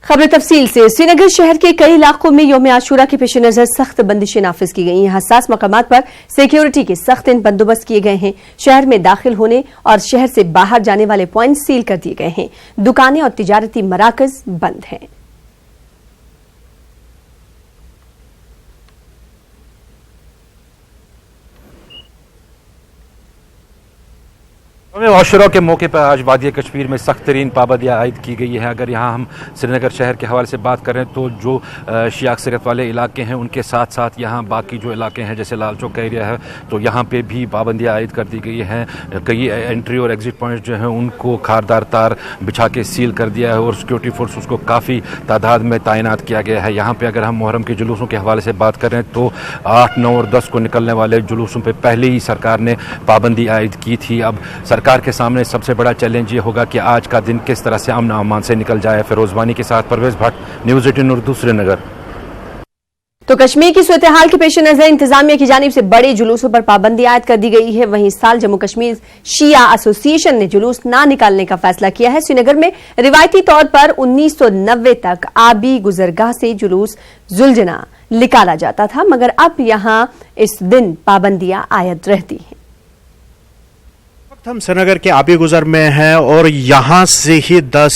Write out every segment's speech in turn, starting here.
खबर तफसील से। श्रीनगर शहर के कई इलाकों में यौम आशूरा के पेश नजर सख्त बंदिशें नाफिज की गई हैं। हसास मकामात पर सिक्योरिटी के सख्त बंदोबस्त किए गए हैं। शहर में दाखिल होने और शहर से बाहर जाने वाले पॉइंट सील कर दिए गए हैं। दुकानें और तिजारती मराकज बंद हैं। आशूरा के मौके पर आज वादिया कश्मीर में सख्त तरीन पाबंदियाँ आयद की गई हैं। अगर यहाँ हम श्रीनगर शहर के हवाले से बात करें तो जो शिया अक्सरियत वाले इलाके हैं उनके साथ साथ यहाँ बाकी जो इलाके हैं जैसे लाल चौक का एरिया है तो यहाँ पे भी पाबंदियाँ आयद कर दी गई हैं। कई एंट्री और एग्जिट पॉइंट जो हैं उनको खारदार तार बिछा के सील कर दिया है और सिक्योरिटी फोर्स उसको काफ़ी तादाद में तैनात किया गया है। यहाँ पर अगर हम मुहर्रम के जुलूसों के हवाले से बात करें तो 8, 9 और 10 को निकलने वाले जुलूसों पर पहले ही सरकार ने पाबंदी आयद की थी। अब सरकार के सामने सबसे बड़ा चैलेंज ये होगा कि आज का दिन किस तरह से अमन अमान से निकल जाए। फिरोज वानी के साथ परवेज भट्ट, न्यूज़ 18 उर्दू, श्रीनगर। तो कश्मीर की सूरत हाल के पेश नजर इंतजामिया की जानिब से बड़े जुलूसों पर पाबंदी आयद कर दी गई है। वहीं इस साल जम्मू कश्मीर शिया एसोसिएशन ने जुलूस ना निकालने का फैसला किया है। श्रीनगर में रिवायती तौर पर 1990 तक आबी गुजरगाह से जुलूस जुलजना निकाला जाता था, मगर अब यहां इस दिन पाबंदियां आयद रहती हैं। हम श्रीनगर के आबी गुजर में हैं और यहाँ से ही 10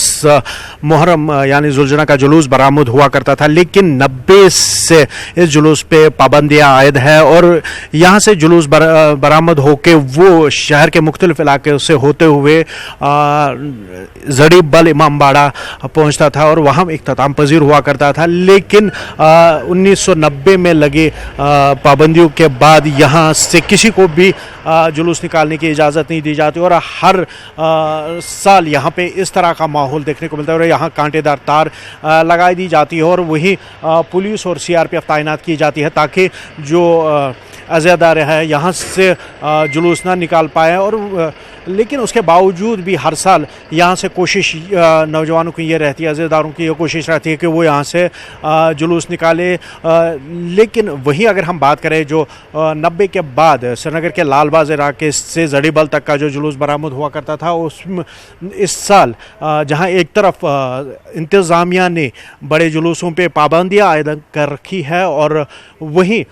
मुहर्रम यानी जुलजना का जुलूस बरामद हुआ करता था, लेकिन 90 से इस जुलूस पे पाबंदियाँ आयद है और यहाँ से जुलूस बरामद होके वो शहर के मुख्तलिफ इलाके से होते हुए जड़ीबल इमामबाड़ा पहुँचता था और वहाँ इख्तिताम पजीर हुआ करता था। लेकिन 1990 में लगे पाबंदियों के बाद यहाँ से किसी को भी जुलूस निकालने की इजाज़त नहीं दी जाती और हर साल यहाँ पे इस तरह का माहौल देखने को मिलता है और यहाँ कांटेदार तार लगाई दी जाती है और वही पुलिस और सीआरपीएफ तैनात की जाती है ताकि जो अज़ादार है यहाँ से जुलूस ना निकाल पाए। और लेकिन उसके बावजूद भी हर साल यहाँ से कोशिश नौजवानों की ये रहती है, अज़ादारों की ये कोशिश रहती है कि वो यहाँ से जुलूस निकाले। लेकिन वहीं अगर हम बात करें जो 90 के बाद श्रीनगर के लालबाज इलाके से जड़ीबल तक का जो जुलूस बरामद हुआ करता था, उसमें इस साल जहाँ एक तरफ इंतज़ामिया ने बड़े जुलूसों पे पाबंदियाँ आयद कर रखी है और वहीं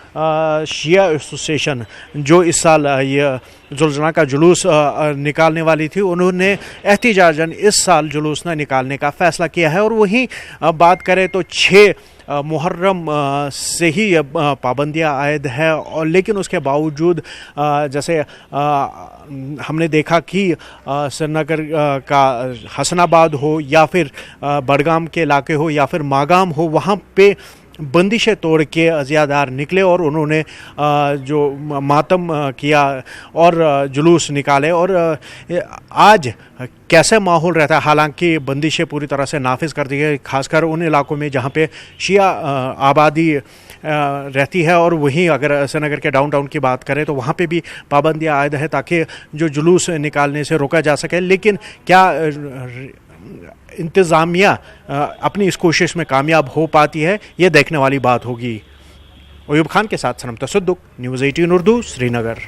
शिया एसोसिएशन जो इस साल ये जुलजना का जुलूस निकालने वाली थी, उन्होंने एहतिजाजन इस साल जुलूस न निकालने का फ़ैसला किया है। और वहीं बात करें तो 6 मुहर्रम से ही पाबंदियाँ आयद है और लेकिन उसके बावजूद जैसे हमने देखा कि श्रीनगर का हसनाबाद हो या फिर बडगाम के इलाके हो या फिर मागाम हो, वहाँ पे बंदिशें तोड़ के अज़ियादार निकले और उन्होंने जो मातम किया और जुलूस निकाले। और आज कैसे माहौल रहता है, हालांकि बंदिशें पूरी तरह से नाफिज कर दी गई, खासकर उन इलाकों में जहाँ पे शिया आबादी रहती है। और वहीं अगर श्रीनगर के डाउनटाउन की बात करें तो वहाँ पे भी पाबंदियाँ आयद है ताकि जो जुलूस निकालने से रोका जा सके। लेकिन क्या इंतज़ामिया अपनी इस कोशिश में कामयाब हो पाती है, ये देखने वाली बात होगी। अयूब खान के साथ सनम तसद्दुक, न्यूज़ 18 उर्दू, श्रीनगर।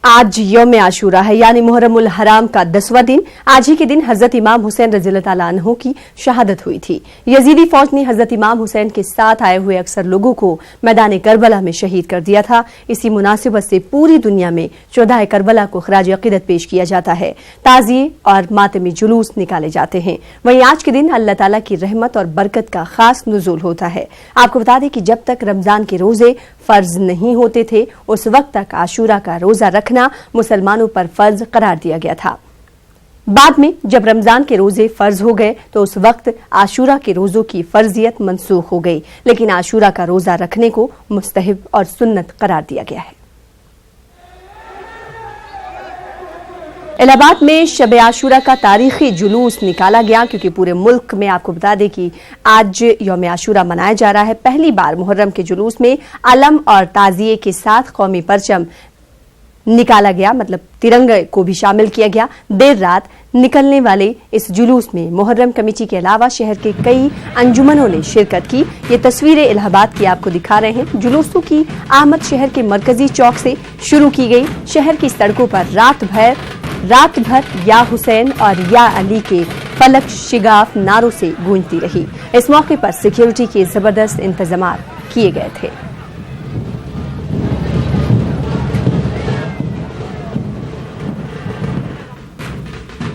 आज यौम आशूरा है यानी मुहर्रमुल हराम का 10वां दिन। आज ही के दिन हजरत इमाम हुसैन रज़ियल्लाहु तआला अन्हु की शहादत हुई थी। यजीदी फौज ने हजरत इमाम हुसैन के साथ आए हुए अक्सर लोगों को मैदान करबला में शहीद कर दिया था। इसी मुनासिबत से पूरी दुनिया में शुहदाए करबला को खराज अकीदत पेश किया जाता है। ताज़िये और मातमी जुलूस निकाले जाते हैं। वहीं आज के दिन अल्लाह ताला की रहमत और बरकत का खास नुज़ूल होता है। आपको बता दें कि जब तक रमजान के रोजे फर्ज नहीं होते थे उस वक्त तक आशूरा का रोजा रखना मुसलमानों पर फर्ज करार दिया गया था। बाद में जब रमजान के रोजे फर्ज हो गए तो उस वक्त आशूरा के रोजों की फर्जियत मनसूख हो गई, लेकिन आशूरा का रोजा रखने को मुस्तहब और सुन्नत करार दिया गया है। इलाहाबाद में शब आशूरा का तारीखी जुलूस निकाला गया क्योंकि पूरे मुल्क में आपको बता दें कि आज यौम आशूरा मनाया जा रहा है। पहली बार मुहर्रम के जुलूस में अलम और ताज़िये के साथ कौमी परचम निकाला गया, मतलब तिरंगे को भी शामिल किया गया। देर रात निकलने वाले इस जुलूस में मुहर्रम कमेटी के अलावा शहर के कई अंजुमनों ने शिरकत की। ये तस्वीरें इलाहाबाद की आपको दिखा रहे हैं। जुलूसों की आमद शहर के मरकजी चौक से शुरू की गई। शहर की सड़कों पर रात भर या हुसैन और या अली के फलक शिगाफ नारों से गूंजती रही। इस मौके पर सिक्योरिटी के जबरदस्त इंतजाम किए गए थे।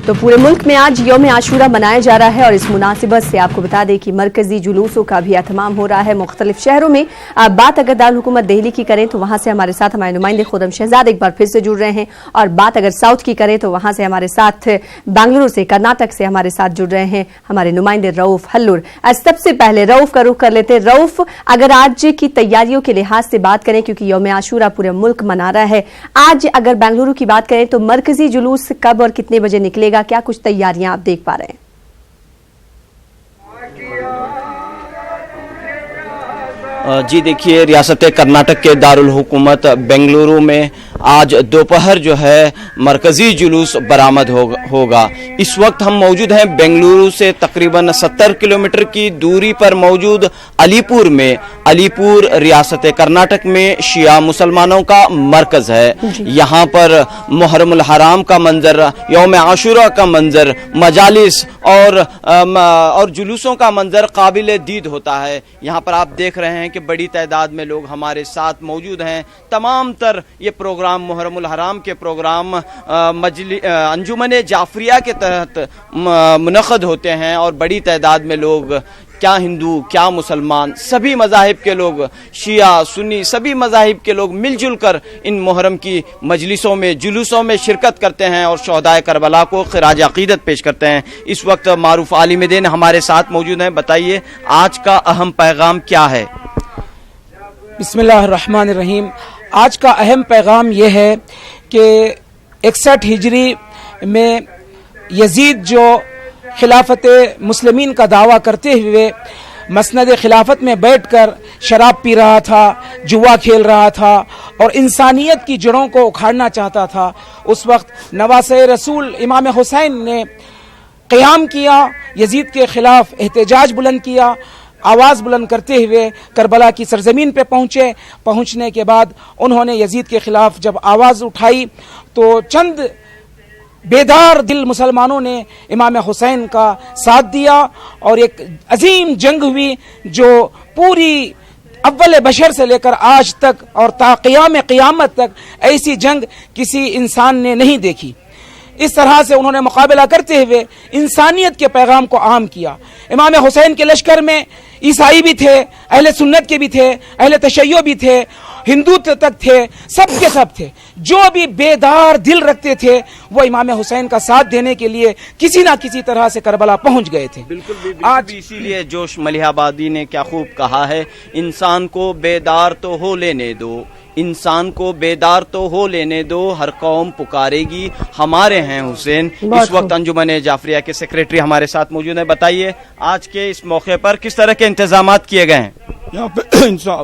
तो पूरे मुल्क में आज यौम आशूरा मनाया जा रहा है और इस मुनासिबत से आपको बता दें कि मरकजी जुलूसों का भी एहतमाम हो रहा है मुख्तलिफ शहरों में। आप बात अगर दारुल हुकूमत दिल्ली की करें तो वहां से हमारे साथ हमारे नुमाइंदे खुर्रम शहजाद एक बार फिर से जुड़ रहे हैं, और बात अगर साउथ की करें तो वहां से हमारे साथ बेंगलुरु से, कर्नाटक से हमारे साथ जुड़ रहे हैं हमारे नुमाइंदे रऊफ हल्लुर। सबसे पहले रऊफ का रुख कर लेते हैं। रऊफ, अगर आज की तैयारियों के लिहाज से बात करें, क्योंकि यौम आशूरा पूरे मुल्क मना रहा है, आज अगर बेंगलुरु की बात करें तो मरकजी जुलूस कब और कितने बजे निकलेगा, क्या कुछ तैयारियां आप देख पा रहे हैं? जी देखिए, रियासत कर्नाटक के दारुल हुकूमत बेंगलुरु में आज दोपहर जो है मरकजी जुलूस बरामद होगा। इस वक्त हम मौजूद हैं बेंगलुरु से तकरीबन 70 किलोमीटर की दूरी पर मौजूद अलीपुर में। अलीपुर रियासत कर्नाटक में शिया मुसलमानों का मरकज है। यहाँ पर मुहर्रमुल हराम का मंजर, यौम आशूरा का मंजर, मजालिस और जुलूसों का मंजर काबिल दीद होता है। यहाँ पर आप देख रहे हैं कि बड़ी तादाद में लोग हमारे साथ मौजूद हैं। तमाम तर ये प्रोग्राम मुहर्रमुल हराम के प्रोग्राम अंजुमन जाफरिया के तहत मुनक़द होते हैं, और बड़ी तादाद में लोग, क्या हिंदू क्या मुसलमान, सभी मज़ाहिब के लोग, शिया सुन्नी सभी मज़ाहिब के लोग मिलजुल कर इन मुहर्रम की मजलिसों में, जुलूसों में शिरकत करते हैं और शहदाए करबला को खिराज अक़ीदत पेश करते हैं। इस वक्त मारूफ आलिम दीन हमारे साथ मौजूद हैं। बताइए आज का अहम पैगाम क्या है? बिस्मिल्लाहिर्रहमानिर्रहीम। आज का अहम पैगाम यह है कि 61 हिजरी में यजीद जो खिलाफत मुस्लिमीन का दावा करते हुए मसनद खिलाफत में बैठकर शराब पी रहा था, जुआ खेल रहा था और इंसानियत की जड़ों को उखाड़ना चाहता था, उस वक्त नवासे रसूल इमाम हुसैन ने क़याम किया, यजीद के खिलाफ एहतजाज बुलंद किया, आवाज़ बुलंद करते हुए करबला की सरजमीन पे पहुंचने के बाद उन्होंने यजीद के खिलाफ जब आवाज़ उठाई तो चंद बेदार दिल मुसलमानों ने इमाम हुसैन का साथ दिया और एक अजीम जंग हुई जो पूरी अव्वल बशर से लेकर आज तक और ता क़यामत तक ऐसी जंग किसी इंसान ने नहीं देखी। इस तरह से उन्होंने मुकाबला करते हुए इंसानियत के पैगाम को आम किया। इमाम हुसैन के लश्कर में ईसाई भी थे, अहले सुन्नत के भी थे, अहले तशय्यो भी थे, हिंदू तक थे, सब के सब थे। जो भी बेदार दिल रखते थे वो इमाम हुसैन का साथ देने के लिए किसी ना किसी तरह से करबला पहुंच गए थे। बिल्कुल आज इसीलिए जोश मलिहाबादी ने क्या खूब कहा है, इंसान को बेदार तो हो लेने दो, इंसान को बेदार तो हो लेने दो, हर कौम पुकारेगी हमारे हैं हुसैन। इस वक्त अंजुमन जाफरिया के सेक्रेटरी हमारे साथ मौजूद हैं। बताइए आज के इस मौके पर किस तरह के इंतजामात किए गए हैं? यहाँ पे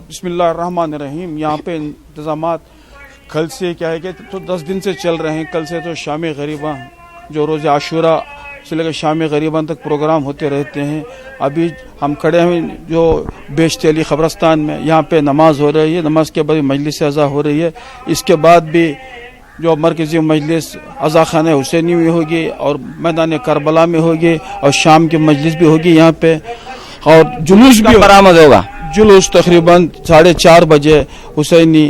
बिस्मिल्लाहिर्रहमानिर्रहीम, यहाँ पे इंतजामात कल से क्या है कि तो 10 दिन से चल रहे हैं। कल से तो शाम गरीबा जो रोज़ आशूरा से लेकर शाम गरीबान तक प्रोग्राम होते रहते हैं। अभी हम खड़े हैं जो बेशती अली ख़बरस्तान में, यहाँ पे नमाज हो रही है, नमाज के बाद मजलिस अज़ा हो रही है। इसके बाद भी जो मरकज़ी मजलिस अज़ा खाने हुसैनी में होगी और मैदान करबला में होगी और शाम की मजलिस भी होगी यहाँ पे, और जुलूस भी बरामद होगा। जुलूस तकरीबन 4:30 बजे हुसैनी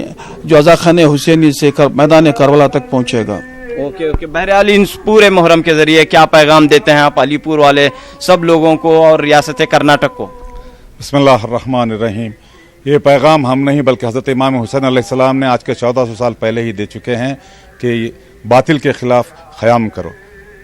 जो अज़ा खाने हुसैनी से मैदान करबला तक पहुँचेगा। ओके। बहरहाल इन पूरे मुहर्रम के जरिए क्या पैगाम देते हैं आप अलीपुर वाले सब लोगों को और रियासत कर्नाटक को? बिस्मिल्लाहिर्रहमानिर्रहीम। ये पैगाम हम नहीं बल्कि हज़रत इमाम हुसैन अलैहिस्सलाम ने आज के 1400 साल पहले ही दे चुके हैं कि बातिल के खिलाफ क़याम करो।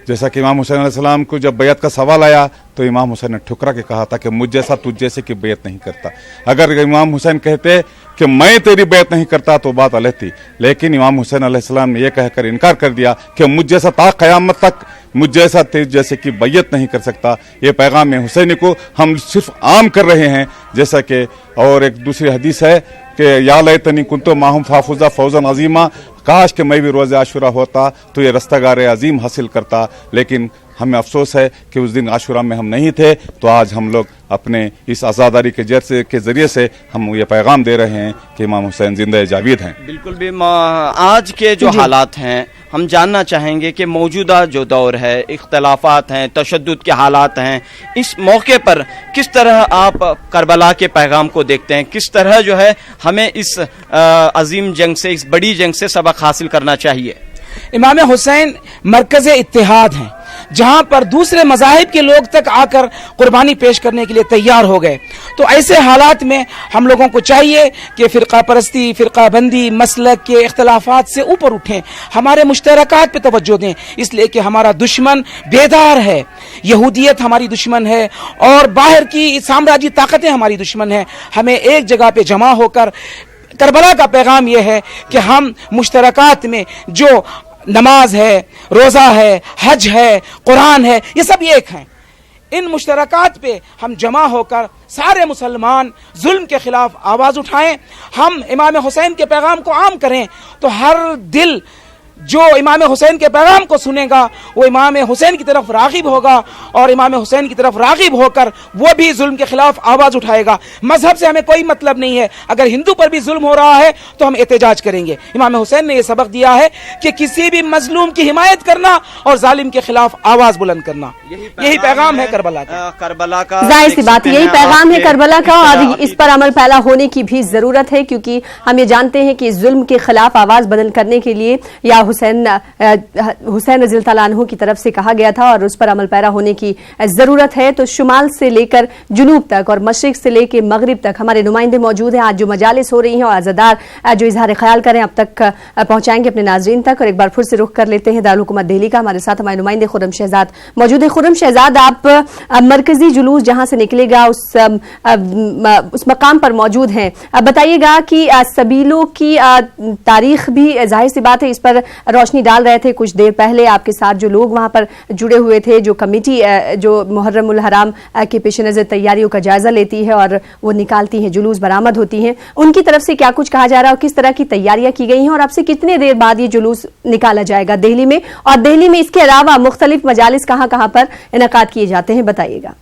जैसा कि इमाम हुसैन अलैहिस्सलाम को जब बैत का सवाल आया तो इमाम हुसैन ने ठुकरा के कहा था कि मुझ जैसा तुझ जैसे की बैत नहीं करता। अगर इमाम हुसैन कहते कि मैं तेरी बैत नहीं करता तो बात अलग थी, लेकिन इमाम हुसैन अलैहिस्सलाम ने यह कहकर इनकार कर दिया कि मुझ जैसा ता क़यामत तक मुझ जैसा तेज जैसे की बैत नहीं कर सकता। ये पैगाम हुसैनी को हम सिर्फ आम कर रहे हैं। जैसा कि और एक दूसरी हदीस है कि या लैतनी कुंतो माहुम फाफुजा फौजन अजीमा, काश कि मैं भी रोज़ आशूरा होता तो ये रस्तगार अजीम हासिल करता। लेकिन हमें अफसोस है कि उस दिन आशूरा में हम नहीं थे, तो आज हम लोग अपने इस आज़ादारी के जरिए से हम ये पैगाम दे रहे हैं कि इमाम हुसैन जिंदा जावीद हैं। बिल्कुल भी आज के जो हालात हैं ہم جاننا چاہیں گے کہ موجودہ جو دور ہے، اختلافات ہیں، تشدد کے حالات ہیں، اس موقع پر کس طرح آپ کربلا کے پیغام کو دیکھتے ہیں؟ کس طرح جو ہے ہمیں اس عظیم جنگ سے، اس بڑی جنگ سے سبق حاصل کرنا چاہیے؟ امام حسین مرکز اتحاد ہیں، جہاں پر دوسرے مذاہب کے لوگ تک آ کر قربانی پیش کرنے کے لیے تیار ہو گئے. تو ایسے حالات میں ہم لوگوں کو چاہیے کہ فرقہ پرستی، فرقہ بندی، مسلک کے اختلافات سے اوپر اٹھیں، ہمارے مشترکات پہ توجہ دیں، اس لیے کہ ہمارا دشمن بیدار ہے. یہودیت ہماری دشمن ہے اور باہر کی سامراجی طاقتیں ہماری دشمن ہیں. ہمیں ایک جگہ پہ جمع ہو کر، کربلا کا پیغام یہ ہے کہ ہم مشترکات میں جو نماز ہے، روزہ ہے، حج ہے، قرآن ہے، یہ سب ایک ہیں. ان مشترکات پہ ہم جمع ہو کر سارے مسلمان ظلم کے خلاف آواز اٹھائیں، ہم امام حسین کے پیغام کو عام کریں. تو ہر دل جو امام حسین کے پیغام کو سنے گا وہ امام حسین کی طرف راغب ہوگا، اور امام حسین کی طرف راغب ہو کر وہ بھی ظلم کے خلاف آواز اٹھائے گا. مذہب سے ہمیں کوئی مطلب نہیں ہے، اگر ہندو پر بھی ظلم ہو رہا ہے تو ہم احتجاج کریں گے. امام حسین نے یہ سبق دیا ہے کہ کسی بھی مظلوم کی حمایت کرنا اور ظالم کے خلاف آواز بلند کرنا، یہی پیغام ہے کربلا کا. ظاہر سی بات یہی پیغام ہے کربلا کا، اور اس پر عمل پیرا ہونے کی بھی ضرورت ہے، کیونکہ ہم یہ جانتے ہیں کہ ظلم کے خلاف آواز بلند کرنے کے لیے یا حسین رضی اللہ عنہ کی طرف سے کہا گیا تھا اور اس پر عمل پیرا ہونے کی ضرورت ہے. تو شمال سے لے کر جنوب تک اور مشرق سے لے کے مغرب تک ہمارے نمائندے موجود ہیں. آج جو مجالس ہو رہی ہیں اور عزادار جو اظہار خیال کریں اب تک پہنچائیں گے اپنے ناظرین تک. اور ایک بار پھر سے رخ کر لیتے ہیں دارالحکومت دہلی کا. ہمارے ساتھ ہمارے نمائندے خرم شہزاد موجود ہیں. خرم شہزاد، آپ مرکزی جلوس جہاں سے نکلے گا اس مقام پر موجود ہیں، بتائیے گا کہ سبیلوں کی تاریخ بھی ظاہر سی بات ہے اس پر روشنی ڈال رہے تھے. کچھ دیر پہلے آپ کے ساتھ جو لوگ وہاں پر جڑے ہوئے تھے، جو کمیٹی جو محرم الحرام کے پیش نظر تیاریوں کا جائزہ لیتی ہے اور وہ نکالتی ہیں، جلوس برآمد ہوتی ہیں، ان کی طرف سے کیا کچھ کہا جا رہا ہے اور کس طرح کی تیاریاں کی گئی ہیں، اور اب سے کتنے دیر بعد یہ جلوس نکالا جائے گا دہلی میں، اور دہلی میں اس کے علاوہ مختلف مجالس کہاں کہاں پر انعقاد کیے جاتے ہیں، بتائیے گا.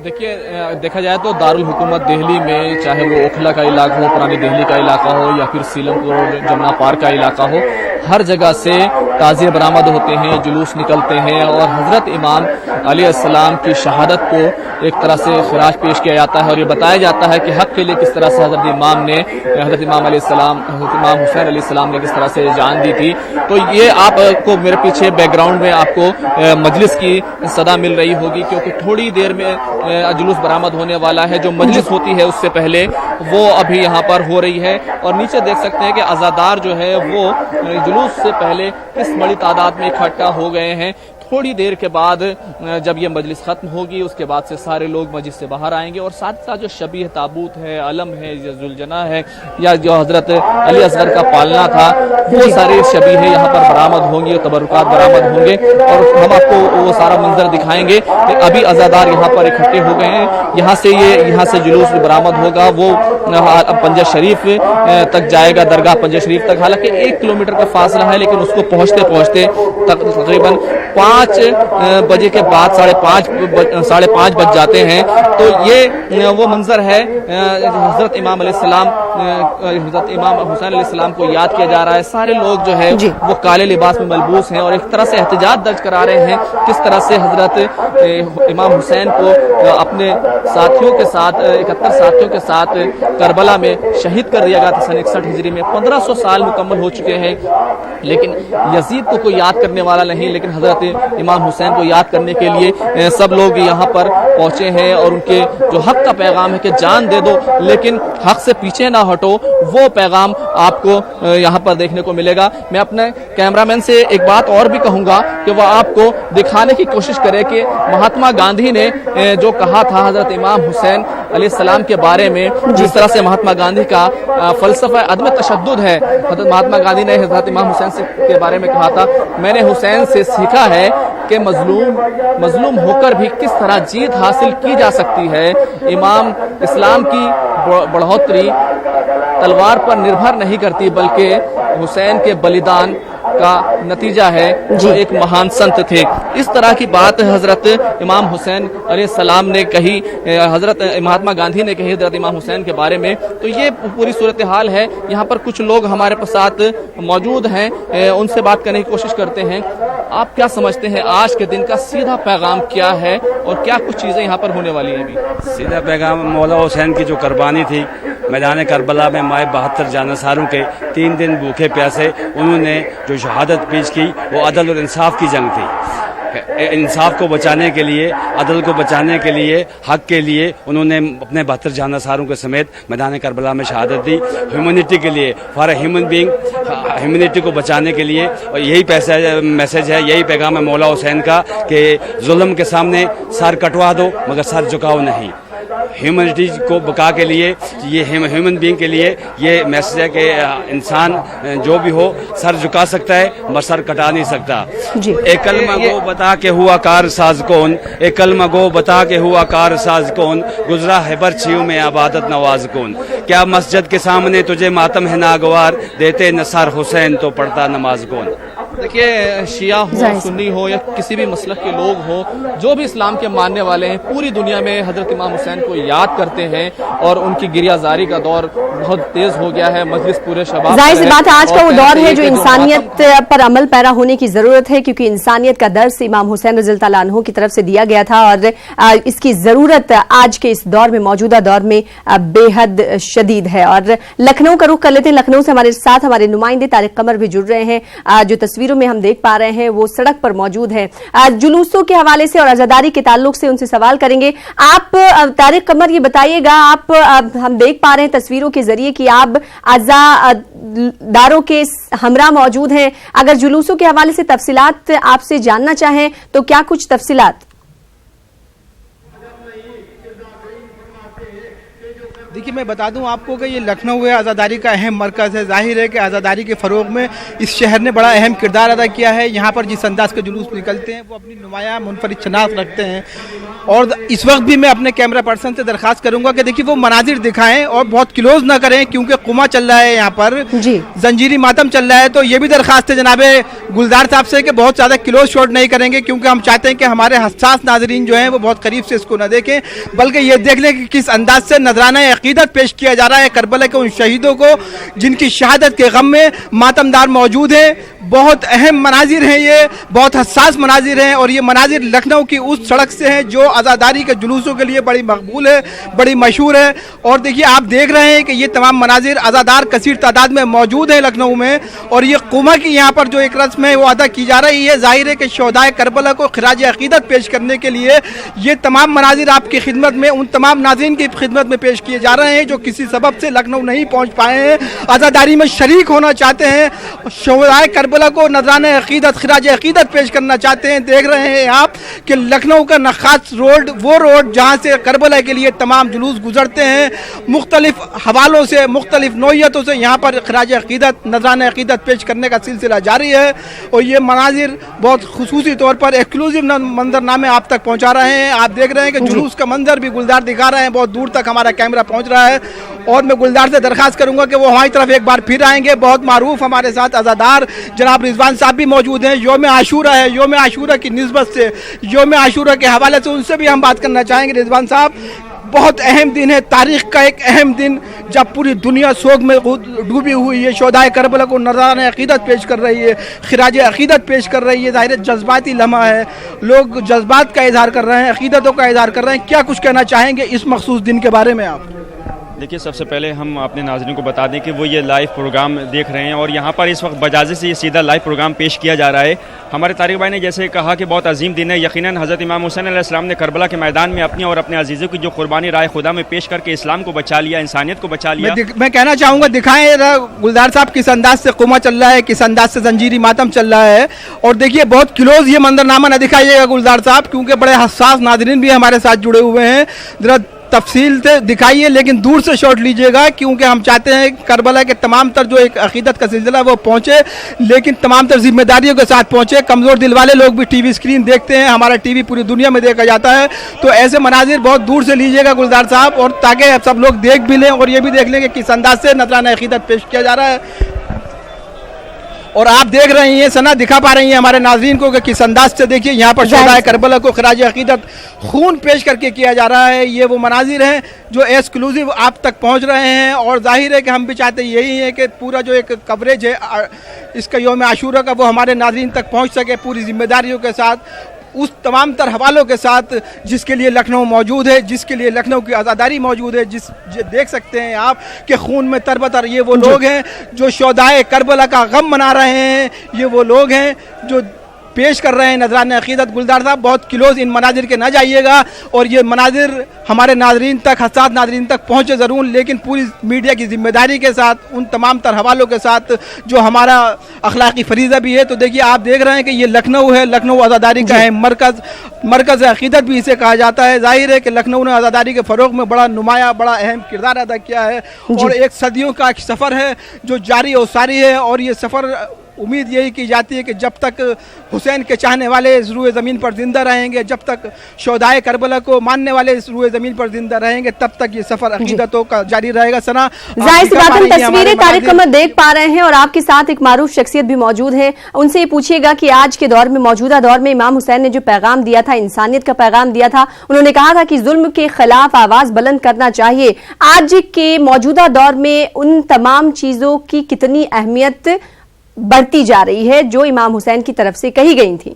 دیکھیے، دیکھا جائے تو دارالحکومت دہلی میں چاہے وہ اوکھلا کا علاقہ ہو، پرانی دہلی کا علاقہ ہو، یا پھر سیلم پور جمنا پارک کا علاقہ ہو، ہر جگہ سے تعزیے برآمد ہوتے ہیں، جلوس نکلتے ہیں، اور حضرت امام علیہ السلام کی شہادت کو ایک طرح سے خراج پیش کیا جاتا ہے، اور یہ بتایا جاتا ہے کہ حق کے لیے کس طرح سے حضرت امام حسین علیہ السلام نے کس طرح سے جان دی تھی. تو یہ آپ کو میرے پیچھے بیک گراؤنڈ میں آپ کو مجلس کی صدا مل رہی ہوگی، کیونکہ تھوڑی دیر میں جلوس برآمد ہونے والا ہے. جو مجلس ہوتی ہے اس سے پہلے وہ ابھی یہاں پر ہو رہی ہے، اور نیچے دیکھ سکتے ہیں کہ عزادار جو ہے وہ جلوس سے پہلے کس بڑی تعداد میں اکٹھا ہو گئے ہیں. تھوڑی دیر کے بعد جب یہ مجلس ختم ہوگی اس کے بعد سے سارے لوگ مسجد سے باہر آئیں گے، اور ساتھ ساتھ جو شبیہ تابوت ہے، علم ہے، ذوالجناح ہے، یا جو حضرت علی اصغر کا پالنا تھا، وہ سارے شبیہ یہاں پر برآمد ہوں گے، تبرکات برآمد ہوں گے، اور ہم آپ کو وہ سارا منظر دکھائیں گے کہ ابھی عزادار یہاں پر اکٹھے ہو گئے ہیں. یہاں سے جلوس برآمد ہوگا، وہ پنجہ شریف تک جائے گا، درگاہ پنجہ شریف تک. حالانکہ 1 کلومیٹر کا فاصلہ ہے، لیکن اس کو پہنچتے تقریباً 5 بجے کے بعد 5:30 بج جاتے ہیں. تو یہ وہ منظر ہے. حضرت امام حسین علیہ السلام کو یاد کیا جا رہا ہے. سارے لوگ جو ہے وہ کالے لباس میں ملبوس ہیں، اور ایک طرح سے احتجاج درج کرا رہے ہیں کس طرح سے حضرت امام حسین کو اپنے ساتھیوں کے ساتھ 71 ساتھیوں کے ساتھ کربلا میں شہید کر دیا گیا تھا. 61 ہجری میں 1500 سال مکمل ہو چکے ہیں، لیکن یزید کو کوئی یاد کرنے والا نہیں، لیکن حضرت امام حسین کو یاد کرنے کے لیے سب لوگ یہاں پر پہنچے ہیں، اور ان کے جو حق کا پیغام ہے کہ جان دے دو لیکن حق سے پیچھے نہ ہٹو، وہ پیغام آپ کو یہاں پر دیکھنے کو ملے گا. میں اپنے کیمرامین سے ایک بات اور بھی کہوں گا کہ وہ آپ کو دکھانے کی کوشش کرے کہ مہاتما گاندھی نے جو کہا تھا حضرت امام حسین علیہ السلام کے بارے میں، جس طرح سے مہاتما گاندھی کا فلسفہ عدم تشدد ہے. حضرت مہاتما گاندھی نے حضرت امام حسین کے بارے میں کہا تھا، میں نے حسین سے سیکھا ہے کہ مظلوم ہو کر بھی کس طرح جیت حاصل کی جا سکتی ہے. امام اسلام کی بڑھوتری تلوار پر نربھر نہیں کرتی، بلکہ حسین کے بلیدان का नतीजा है जो एक महान संत थे। इस तरह की बात हजरत इमाम हुसैन अलैहिस्सलाम ने कही, हजरत महात्मा गांधी ने कही हजरत इमाम हुसैन के बारे में। तो ये पूरी सूरत हाल है। यहाँ पर कुछ लोग हमारे साथ मौजूद हैं, उनसे बात करने की कोशिश करते हैं। आप क्या समझते हैं आज के दिन का सीधा पैगाम क्या है और क्या कुछ चीजें यहाँ पर होने वाली हैं अभी? सीधा पैगाम मौला हुसैन की जो कुर्बानी थी मैदान करबला में, माए 72 जानसारों के 3 दिन भूखे प्यासे उन्होंने जो शहादत पेश की वो अदल और इंसाफ की जंग थी। इंसाफ को बचाने के लिए, अदल को बचाने के लिए, हक के लिए उन्होंने अपने 72 जानसारों के समेत मैदान करबला में शहादत दी। ह्यूमनिटी के लिए, फॉर ह्यूमन बीइंग, ह्यूमनिटी को बचाने के लिए। और यही मैसेज है, यही पैगाम है मौला हुसैन का कि जुल्म के सामने सर कटवा दो मगर सर झुकाओ नहीं। ह्यूमनिटी को बका के लिए, ये ह्यूमन बीइंग के लिए ये मैसेज है कि इंसान जो भी हो सर झुका सकता है मगर सर कटा नहीं सकता। एक कलमा गो बता के हुआ कार साज कौन, एक कलमा गो बता के हुआ कार साज कौन, गुजरा है बर्छियों में आबादत नवाज कौन। क्या मस्जिद के सामने तुझे मातम है नागवार, देते नसर हुसैन तो पढ़ता नमाज कौन। देखिए, शिया हो, सुन्नी हो या किसी भी मसलक के लोग हो, जो भी इस्लाम के मानने वाले हैं, पूरी दुनिया में हजरत इमाम हुसैन को याद करते हैं और उनकी गिरियाजारी का दौर बहुत तेज हो गया है। मजलिस पूरे शबाब, जाहिर सी बात है आज का वो दौर है जो इंसानियत पर अमल पैरा होने की जरूरत है, क्योंकि इंसानियत का दर्स इमाम हुसैन रज़ियल्लाहु तआला अन्हु की तरफ से दिया गया था और इसकी जरूरत आज के इस दौर में, मौजूदा दौर में बेहद शदीद है। और लखनऊ का रुख कर लेते हैं। लखनऊ से हमारे साथ हमारे नुमाइंदे तारिक कमर भी जुड़ रहे हैं। जो तस्वीरों में हम देख पा रहे हैं वो सड़क पर मौजूद है। जुलूसों के हवाले से और आजादारी के ताल्लुक से उनसे सवाल करेंगे। आप तारिक कमर ये बताइएगा, आप हम देख पा रहे हैं तस्वीरों के जरिए कि आप आजादारों के हमरा मौजूद हैं। अगर जुलूसों के हवाले से तफसीलात आपसे जानना चाहें तो क्या कुछ तफसीलात? देखिए, मैं बता दूं आपको कि ये लखनऊ है, आज़ादारी का अहम मरकज़ है। जाहिर है कि आज़ादारी के फ़रोग़ में इस शहर ने बड़ा अहम किरदार अदा किया है। यहाँ पर जिस अंदाज के जुलूस निकलते हैं वो अपनी नुमायाँ मुनफरिद शनाख्त रखते हैं। और इस वक्त भी मैं अपने कैमरा पर्सन से दरख्वास्त करूँगा कि देखिए वो मनाजिर दिखाएँ और बहुत क्लोज ना करें, क्योंकि कुमा चल रहा है यहाँ पर, जंजीरी मातम चल रहा है। तो ये भी दरख्वास्त है जनाबे गुलजार साहब से कि बहुत ज़्यादा क्लोज शॉट नहीं करेंगे, क्योंकि हम चाहते हैं कि हमारे हसास नाजरीन जो हैं वो बहुत करीब से इसको न देखें, बल्कि ये देख लें कि किस अंदाज से नजराना अकीदत पेश किया जा रहा है करबला के उन शहीदों को जिनकी शहादत के गम में मातमदार मौजूद हैं। बहुत अहम मनाजिर हैं, ये बहुत हसास मनाजिर हैं और ये मनाजिर लखनऊ की उस सड़क से हैं जो आज़ादारी के जुलूसों के लिए बड़ी मकबूल है, बड़ी मशहूर है। और देखिए, आप देख रहे हैं कि ये तमाम मनाजिर आज़ादार कसीर तादाद में मौजूद हैं लखनऊ में। और ये कुमा की यहाँ पर जो एक रस्म है वो अदा की जा रही है। जाहिर है कि शोहदाए करबला को खिराज अकीदत पेश करने के लिए ये तमाम मनाजिर आपकी खिदमत में, उन तमाम नाज़रीन की खिदमत में पेश किए जा रहे हैं जो किसी सबब से लखनऊ नहीं पहुँच पाए हैं, आज़ादारी में शरीक होना चाहते हैं, शोहदाए करबला को नजराने अकीदत, खिराज अकीदत पेश करना चाहते हैं। देख रहे हैं आप कि लखनऊ का नखास रोड, वो रोड जहाँ से करबला के लिए तमाम जुलूस गुजरते हैं, मुख्तलिफ हवालों से, मुख्तलिफ नौइयतों से यहाँ पर खिराज अकीदत, नजराने अकीदत पेश करने का सिलसिला जारी है। और ये मनाजिर बहुत खुसूसी तौर पर एक्सक्लूसिव मंजरनामे आप तक पहुँचा रहे हैं। आप देख रहे हैं कि जुलूस का मंजर भी गुलजार दिखा रहे हैं, बहुत दूर तक हमारा कैमरा पहुँच रहा है। और मैं गुलजार से दरख्वास्त करूंगा कि वो हमारी तरफ एक बार फिर आएंगे। बहुत मारूफ हमारे साथ आज़ादार जनाब रिजवान साहब भी मौजूद हैं। योम आशूरा है, योम आशूरा की निस्बत से, योम आशूरा के हवाले से उनसे भी हम बात करना चाहेंगे। रिजवान साहब, बहुत अहम दिन है, तारीख का एक अहम दिन, जब पूरी दुनिया सोग में डूबी हुई है। शोहदाए करबला को नज़राने अकीदत पेश कर रही है, खिराज अकीदत पेश कर रही है। ज़ाहिर जज्बाती लम्हा है, लोग जज्बात का इजहार कर रहे हैं, अकीदतों का इजहार कर रहे हैं। क्या कुछ कहना चाहेंगे इस मखसूस दिन के बारे में आप? देखिए, सबसे पहले हम अपने नाज़रीन को बता दें कि वो ये लाइव प्रोग्राम देख रहे हैं और यहाँ पर इस वक्त बजाजे से ये सीधा लाइव प्रोग्राम पेश किया जा रहा है। हमारे तारिक भाई ने जैसे कहा कि बहुत अजीम दिन है। यकीनन हज़रत इमाम हुसैन अलैहिस्सलाम ने करबला के मैदान में अपनी और अपने अजीज़ों की जो कुर्बानी राय खुदा में पेश करके इस्लाम को बचा लिया, इंसानियत को बचा लिया। मैं कहना चाहूँगा, दिखाएं गुलजार साहब किस अंदाज से कुमा चल रहा है, किस अंदाज से जंजीरी मातम चल रहा है। और देखिए, बहुत क्लोज ये मंजरनामा न दिखाइएगा गुलजार साहब, क्योंकि बड़े हसास नाज़रीन भी हमारे साथ जुड़े हुए हैं। जरा तफसील से दिखाइए, लेकिन दूर से शॉट लीजिएगा, क्योंकि हम चाहते हैं करबला के तमाम तर जो एक अकीदत का सिलसिला वो पहुँचे, लेकिन तमाम तर जिम्मेदारियों के साथ पहुँचे। कमज़ोर दिल वाले लोग भी टीवी स्क्रीन देखते हैं, हमारा टीवी पूरी दुनिया में देखा जाता है। तो ऐसे मनाजिर बहुत दूर से लीजिएगा गुलजार साहब, और ताकि सब लोग देख भी लें और ये भी देख लें कि किस अंदाज से नजराना अकीदत पेश किया जा रहा है। اور آپ دیکھ رہے ہیں سنا دکھا پا رہی ہیں ہمارے ناظرین کو کہ کس انداز سے دیکھیے یہاں پر شہدائے کربلا کو خراج عقیدت خون پیش کر کے کیا جا رہا ہے. یہ وہ مناظر ہیں جو ایکسکلوزیو آپ تک پہنچ رہے ہیں اور ظاہر ہے کہ ہم بھی چاہتے یہی ہیں کہ پورا جو ایک کوریج ہے اس کا یوم عاشورہ کا وہ ہمارے ناظرین تک پہنچ سکے پوری ذمہ داریوں کے ساتھ, اس تمام تر حوالوں کے ساتھ جس کے لیے لکھنؤ موجود ہے, جس کے لیے لکھنؤ کی آزاداری موجود ہے. دیکھ سکتے ہیں آپ کہ خون میں تربتر یہ وہ لوگ ہیں جو شہدائے کربلا کا غم منا رہے ہیں, یہ وہ لوگ ہیں جو پیش کر رہے ہیں نذرانہ عقیدت. گلدار صاحب بہت کلوز ان مناظر کے نہ جائیے گا اور یہ مناظر ہمارے ناظرین تک, حساس ناظرین تک پہنچے ضرور, لیکن پوری میڈیا کی ذمہ داری کے ساتھ, ان تمام تر حوالوں کے ساتھ جو ہمارا اخلاقی فریضہ بھی ہے. تو دیکھیے آپ دیکھ رہے ہیں کہ یہ لکھنؤ ہے, لکھنؤ آزاداری کا ہے مرکز عقیدت بھی اسے کہا جاتا ہے. ظاہر ہے کہ لکھنؤ نے آزاداری کے فروغ میں بڑا نمایاں بڑا اہم کردار ادا کیا ہے اور ایک صدیوں کا ایک سفر ہے جو جاری و ساری ہے. اور یہ سفر امید یہی کی جاتی ہے کہ جب تک حسین کے چاہنے والے اس روئے زمین پر زندہ رہیں گے, جب تک شہدائے کربلا کو ماننے والے اس روئے زمین پر زندہ رہیں گے, تب تک یہ سفر عقیدتوں کا جاری رہے گا. سنا ظاہر سی بات ہم تصویریں طارق قمر دیکھ پا رہے ہیں اور آپ کے ساتھ ایک معروف شخصیت بھی موجود ہے. ان سے یہ پوچھیے گا کہ آج کے دور میں, موجودہ دور میں امام حسین نے جو پیغام دیا تھا, انسانیت کا پیغام دیا تھا, انہوں نے کہا تھا کہ ظلم کے خلاف آواز بلند کرنا چاہیے. آج کے موجودہ دور میں ان تمام چیزوں کی کتنی اہمیت بڑھتی جا رہی ہے جو امام حسین کی طرف سے کہی گئی تھی؟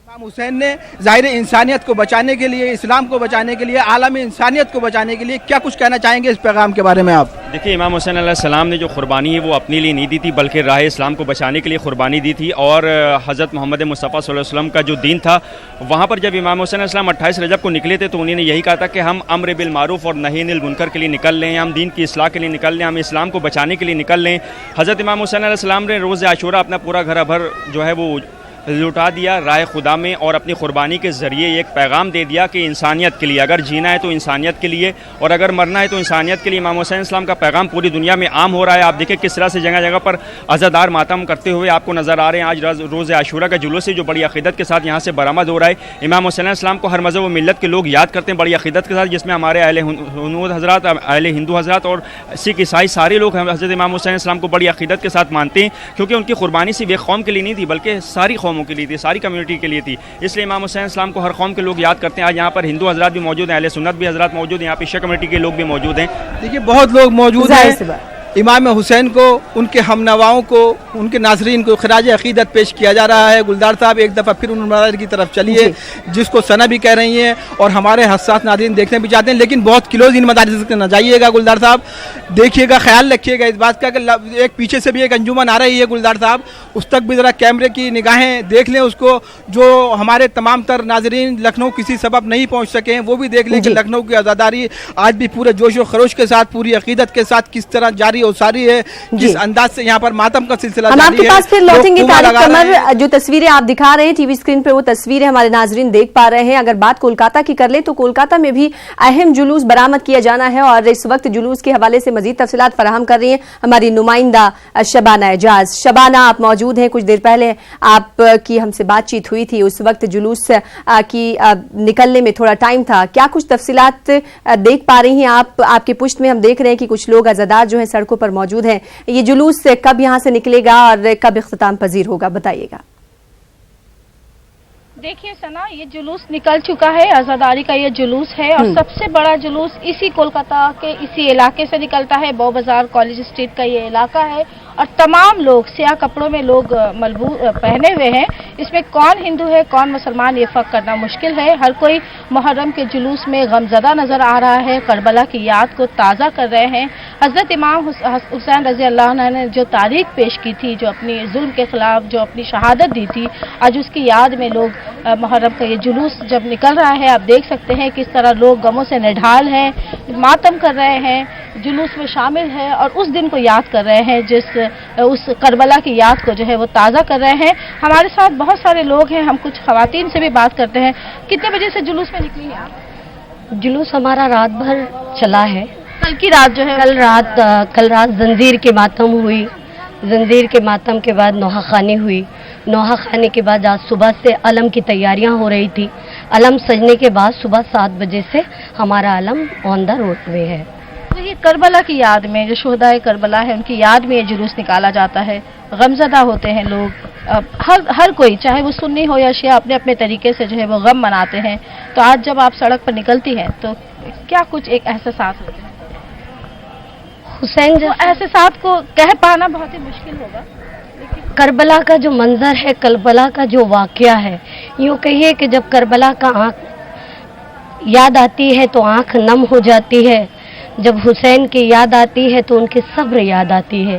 امام حسین نے ظاہر انسانیت کو بچانے کے لیے, اسلام کو بچانے کے لیے, عالم انسانیت کو بچانے کے لیے کیا کچھ کہنا چاہیں گے اس پیغام کے بارے میں آپ؟ دیکھیے امام حسین علیہ السلام نے جو قربانی ہے وہ اپنے لیے نہیں دی تھی بلکہ راہ اسلام کو بچانے کے لیے قربانی دی تھی. اور حضرت محمد مصطفیٰ صلی اللہ علیہ وسلم کا جو دین تھا, وہاں پر جب امام حسین علیہ السلام 28 رجب کو نکلے تھے تو انہوں نے یہی کہا تھا کہ ہم امر بالمعروف اور نہی عن المنکر کے لیے نکل لیں, ہم دین کی اصلاح کے لیے نکل لیں, ہم اسلام کو بچانے کے لیے نکل لیں. حضرت امام حسین علیہ السلام نے روز عاشورہ اپنا پورا گھر بھر جو ہے وہ لٹا دیا راہ خدا میں اور اپنی قربانی کے ذریعے ایک پیغام دے دیا کہ انسانیت کے لیے, اگر جینا ہے تو انسانیت کے لیے اور اگر مرنا ہے تو انسانیت کے لیے. امام حسین اسلام کا پیغام پوری دنیا میں عام ہو رہا ہے. آپ دیکھیں کس طرح سے جگہ جگہ پر عزادار ماتم کرتے ہوئے آپ کو نظر آ رہے ہیں. آج روز عاشورہ کا جلوس ہے جو بڑی عقیدت کے ساتھ یہاں سے برآمد ہو رہا ہے. امام حسین اسلام کو ہر مذہب و ملت کے لوگ یاد کرتے ہیں بڑی عقیدت کے ساتھ, جس میں ہمارے اہل ہنود حضرات, اہل ہندو حضرات اور سکھ عیسائی سارے لوگ حضرت امام حسین اسلام کو بڑی عقیدت کے ساتھ مانتے ہیں, کیونکہ ان کی قربانی صرف ایک قوم کے لیے نہیں تھی بلکہ ساری قوموں کے لیے تھی, ساری کمیونٹی کے لیے تھی. اس لیے امام حسین اسلام کو ہر قوم کے لوگ یاد کرتے ہیں. آج یہاں پر ہندو حضرات بھی موجود ہیں, اہل سنت بھی حضرات موجود ہیں, یہاں پہ شیعہ کمیونٹی کے لوگ بھی موجود ہیں. دیکھیے بہت لوگ موجود ہیں. امام حسین کو, ان کے ہم نواؤں کو, ان کے ناظرین کو خراج عقیدت پیش کیا جا رہا ہے. گلدار صاحب ایک دفعہ پھر ان مناظر کی طرف چلیے جس کو سنا بھی کہہ رہی ہیں اور ہمارے حساس ناظرین دیکھنے بھی چاہتے ہیں, لیکن بہت کلوز ان مدارس سے نہ جائیے گا. گلدار صاحب دیکھیے گا, خیال رکھیے گا اس بات کا کہ ایک پیچھے سے بھی ایک انجمن آ رہی ہے. گلدار صاحب اس تک بھی ذرا کیمرے کی نگاہیں دیکھ لیں اس کو, جو ہمارے تمام تر ناظرین لکھنؤ کسی سبب نہیں پہنچ سکے ہیں وہ بھی دیکھ لیں کہ لکھنؤ کی آزاداری آج بھی پورے جوش و خروش کے ساتھ, پوری عقیدت کے ساتھ کس طرح جاری و ساری ہے, جس انداز سے یہاں پر ماتم کا سلسلہ ہم آپ کے پاس پھر لوٹیں گے. طارق قمر, جو تصویریں آپ دکھا رہے ہیں ٹی وی اسکرین پہ وہ تصویریں ہمارے ناظرین دیکھ پا رہے ہیں. اگر بات کولکاتہ کی کر لیں تو کولکاتہ میں بھی اہم جلوس برآمد کیا جانا ہے اور اس وقت جلوس کے حوالے سے مزید تفصیلات فراہم کر رہی ہیں ہماری نمائندہ شبانہ اعجاز. شبانہ آپ موجود ہیں, کچھ دیر پہلے آپ کی ہم سے بات چیت ہوئی تھی, اس وقت جلوس کی نکلنے میں تھوڑا ٹائم تھا, کیا کچھ تفصیلات دیکھ پا رہی ہیں آپ؟ آپ کے پشت میں ہم دیکھ رہے ہیں کہ کچھ لوگ عزادار جو ہیں سڑکوں پر موجود ہیں. یہ جلوس کب یہاں سے نکلے گا اور کب اختتام پذیر ہوگا, بتائیے گا. دیکھیے سنا, یہ جلوس نکل چکا ہے, آزاداری کا یہ جلوس ہے اور سب سے بڑا جلوس اسی کولکاتہ کے اسی علاقے سے نکلتا ہے. بو بازار کالج اسٹریٹ کا یہ علاقہ ہے اور تمام لوگ سیاہ کپڑوں میں لوگ پہنے ہوئے ہیں. اس میں کون ہندو ہے کون مسلمان یہ فرق کرنا مشکل ہے. ہر کوئی محرم کے جلوس میں غمزدہ نظر آ رہا ہے, کربلا کی یاد کو تازہ کر رہے ہیں. حضرت امام حسین رضی اللہ عنہ نے جو تاریخ پیش کی تھی, جو اپنی ظلم کے خلاف جو اپنی شہادت دی تھی, آج اس کی یاد میں لوگ محرم کا یہ جلوس جب نکل رہا ہے آپ دیکھ سکتے ہیں کس طرح لوگ غموں سے نڈھال ہیں, ماتم کر رہے ہیں, جلوس میں شامل ہے اور اس دن کو یاد کر رہے ہیں, اس کربلا کی یاد کو جو ہے وہ تازہ کر رہے ہیں. ہمارے ساتھ بہت سارے لوگ ہیں, ہم کچھ خواتین سے بھی بات کرتے ہیں. کتنے بجے سے جلوس میں نکلی ہیں آپ؟ جلوس ہمارا رات بھر چلا ہے. کل کی رات جو ہے کل رات زنجیر کے ماتم ہوئی, زنجیر کے ماتم کے بعد نوحہ خوانی ہوئی, نوحہ خانے کے بعد آج صبح سے علم کی تیاریاں ہو رہی تھی. علم سجنے کے بعد صبح 7 بجے سے ہمارا علم آن دا روڈ وے ہے. تو یہ کربلا کی یاد میں جو شہدائے کربلا ہے ان کی یاد میں یہ جلوس نکالا جاتا ہے. غمزدہ ہوتے ہیں لوگ، ہر کوئی چاہے وہ سنی ہو یا شیعہ اپنے اپنے طریقے سے جو ہے وہ غم مناتے ہیں. تو آج جب آپ سڑک پر نکلتی ہیں تو کیا کچھ ایک احساسات ہوتے ہیں؟ حسین احساسات کو کہہ پانا بہت ہی مشکل ہوگا. کربلا کا جو منظر ہے، کربلا کا جو واقعہ ہے، یوں کہیے کہ جب کربلا کا آنکھ یاد آتی ہے تو آنکھ نم ہو جاتی ہے. جب حسین کی یاد آتی ہے تو ان کی صبر یاد آتی ہے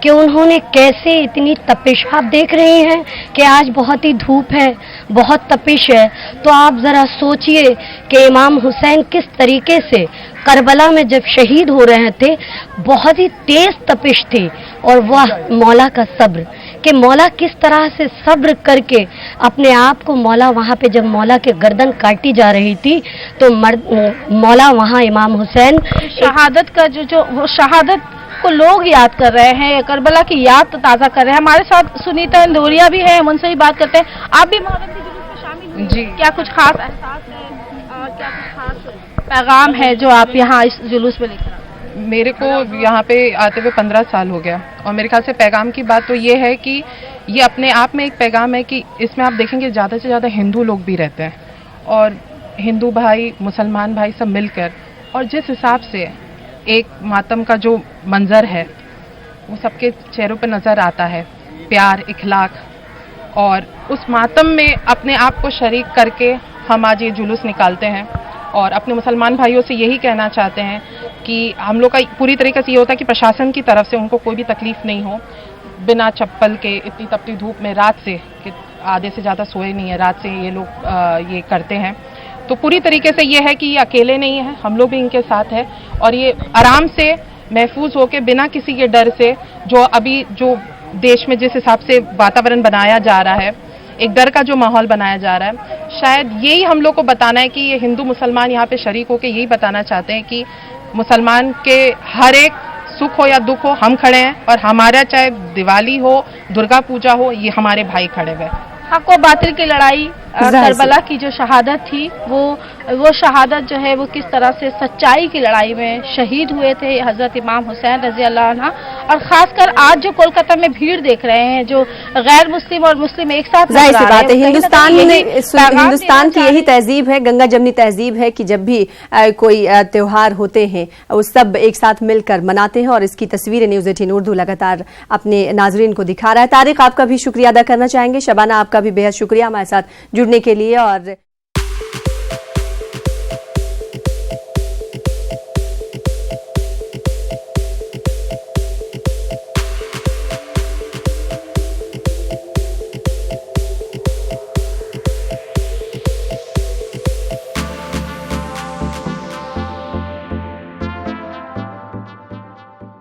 کہ انہوں نے کیسے اتنی تپش، آپ دیکھ رہے ہیں کہ آج بہت ہی دھوپ ہے، بہت تپش ہے، تو آپ ذرا سوچئے کہ امام حسین کس طریقے سے کربلا میں جب شہید ہو رہے تھے بہت ہی تیز تپش تھی، اور وہ مولا کا صبر کہ مولا کس طرح سے صبر کر کے اپنے آپ کو مولا وہاں پہ جب مولا کے گردن کاٹی جا رہی تھی تو مولا وہاں امام حسین شہادت کا جو وہ شہادت کو لوگ یاد کر رہے ہیں، کربلا کی یاد تازہ کر رہے ہیں. ہمارے ساتھ سنیتا اندوریا بھی ہیں، ہم ان سے بھی بات کرتے ہیں. آپ بھی محرم کے جلوس میں شامل ہوئے جی، کیا کچھ خاص احساس ہے اور کیا کچھ خاص پیغام ہے جو آپ یہاں اس جلوس میں لے کر آئے؟ میرے کو یہاں پہ آتے ہوئے 15 سال ہو گیا، اور میرے خیال سے پیغام کی بات تو یہ ہے کہ یہ اپنے آپ میں ایک پیغام ہے کہ اس میں آپ دیکھیں گے زیادہ سے زیادہ ہندو لوگ بھی رہتے ہیں، اور ہندو بھائی مسلمان بھائی سب مل کر، اور جس حساب سے ایک ماتم کا جو منظر ہے وہ سب کے چہروں پہ نظر آتا ہے، پیار، اخلاق، اور اس ماتم میں اپنے آپ کو شریک کر کے ہم آج یہ جلوس نکالتے ہیں. اور اپنے مسلمان بھائیوں سے یہی کہنا چاہتے ہیں کہ ہم لوگ کا پوری طریقے سے یہ ہوتا ہے کہ پرشاسن کی طرف سے ان کو کوئی بھی تکلیف نہیں ہو. بنا چپل کے اتنی تپتی دھوپ میں رات سے، کہ آدھے سے زیادہ سوئے نہیں ہیں رات سے، یہ لوگ یہ کرتے ہیں. تو پوری طریقے سے یہ ہے کہ یہ اکیلے نہیں ہیں، ہم لوگ بھی ان کے ساتھ ہیں، اور یہ آرام سے محفوظ ہو کے بنا کسی کے ڈر سے، جو ابھی جو دیش میں جس حساب سے واتاورن بنایا جا رہا ہے، ایک ڈر کا جو ماحول بنایا جا رہا ہے، شاید یہی ہم لوگ کو بتانا ہے کہ یہ ہندو مسلمان یہاں پہ شریک ہو کے یہی بتانا چاہتے ہیں کہ مسلمان کے ہر ایک سکھ ہو یا دکھ ہو ہم کھڑے ہیں، اور ہمارا چاہے دیوالی ہو، درگا پوجا ہو، یہ ہمارے بھائی کھڑے ہوئے. حق و باطل کی لڑائی، کربلا کی جو شہادت تھی وہ شہادت جو ہے وہ کس طرح سے سچائی کی لڑائی میں شہید ہوئے تھے حضرت امام حسین رضی اللہ عنہ. اور خاص کر آج جو کولکاتہ میں بھیڑ دیکھ رہے ہیں، جو غیر مسلم اور مسلم ایک ساتھ، ظاہر سی بات ہے ہندوستان کی یہی تہذیب ہے، گنگا جمنی تہذیب ہے کہ جب بھی کوئی تہوار ہوتے ہیں وہ سب ایک ساتھ مل کر مناتے ہیں، اور اس کی تصویریں نیوز 18 اردو لگاتار اپنے ناظرین کو دکھا رہا ہے. طارق، آپ کا بھی شکریہ ادا کرنا چاہیں گے. شبانہ، آپ کا بھی بے حد شکریہ ہمارے ساتھ جڑنے کے لیے. اور